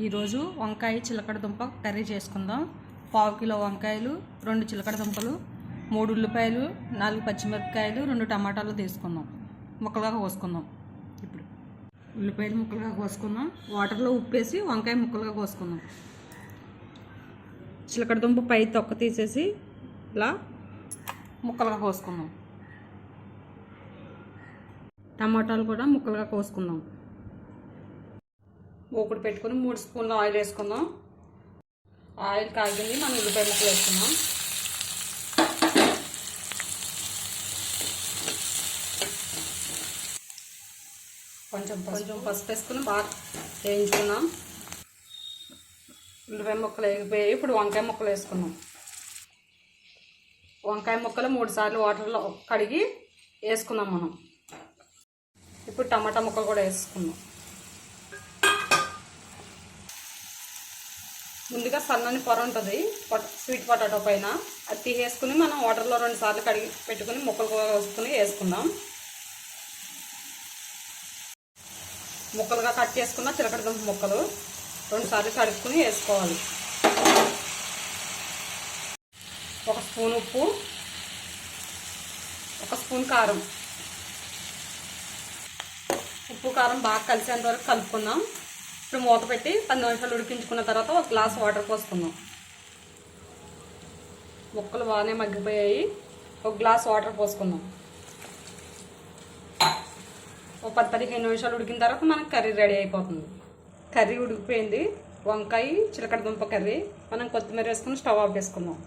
ఈరోజు వంకాయ చిలకడ దుంప కర్రీ చేసుకుందాం. 1/2 కిలో వంకాయలు, 2 చిలకడ దుంపలు, 3 ఉల్లిపాయలు, 4 పచ్చిమిరపకాయలు, 2 టమాటాలు తీసుకుందాం. ముక్కలుగా కోసుకుందాం. ఇప్పుడు ఉల్లిపాయలు ముక్కలుగా కోసుకుందాం. వాటర్లో ఉప్పేసి వంకాయ ముక్కలుగా కోసుకుందాం. చిలకడ దుంప పై తొక్క తీసేసి ఇలా ముక్కలుగా కోసుకుందాం. టమాటాలు కూడా ముక్కలుగా కోసుకుందాం. మూకుడు పెట్టుకుని 3 స్పూన్ల ఆయిల్ వేసుకుందాం. ఆయిల్ కాగింది, మనం ఉల్లిపాయ ముక్కలు వేసుకుందాం. కొంచెం పసుపు వేసుకుని బాగా వేయించుకుందాం. ఉల్లిపాయ ముక్కలు వేగిపోయాయి. ఇప్పుడు వంకాయ ముక్కలు వేసుకుందాం. వంకాయ ముక్కలు 3 సార్లు వాటర్లో కడిగి వేసుకుందాం మనం. ఇప్పుడు టమాటా ముక్కలు కూడా వేసుకుందాం. ముందుగా సన్నని పొర ఉంటుంది స్వీట్ పొటాటో పైన, అది తీసేసుకుని మనం వాటర్లో 2 సార్లు కడిగి పెట్టుకుని ముక్కలు కోసుకుని వేసుకుందాం. ముక్కలుగా కట్ చేసుకున్న చిలకడ దుంప ముక్కలు 2 సార్లు కడుక్కుని వేసుకోవాలి. 1 స్పూన్ ఉప్పు, 1 స్పూన్ కారం. ఉప్పు కారం బాగా కలిసేంత వరకు కలుపుకుందాం. ఇప్పుడు మూత పెట్టి 10 నిమిషాలు ఉడికించుకున్న తర్వాత 1 గ్లాస్ వాటర్ పోసుకుందాం. ముక్కలు బాగానే మగ్గిపోయాయి. 1 గ్లాస్ వాటర్ పోసుకుందాం. 10-15 నిమిషాలు ఉడికిన తర్వాత మనకు కర్రీ రెడీ అయిపోతుంది. కర్రీ ఉడికిపోయింది. వంకాయ చిలకడ దుంప కర్రీ. మనం కొత్తిమీర వేసుకుని స్టవ్ ఆఫ్ చేసుకుందాం.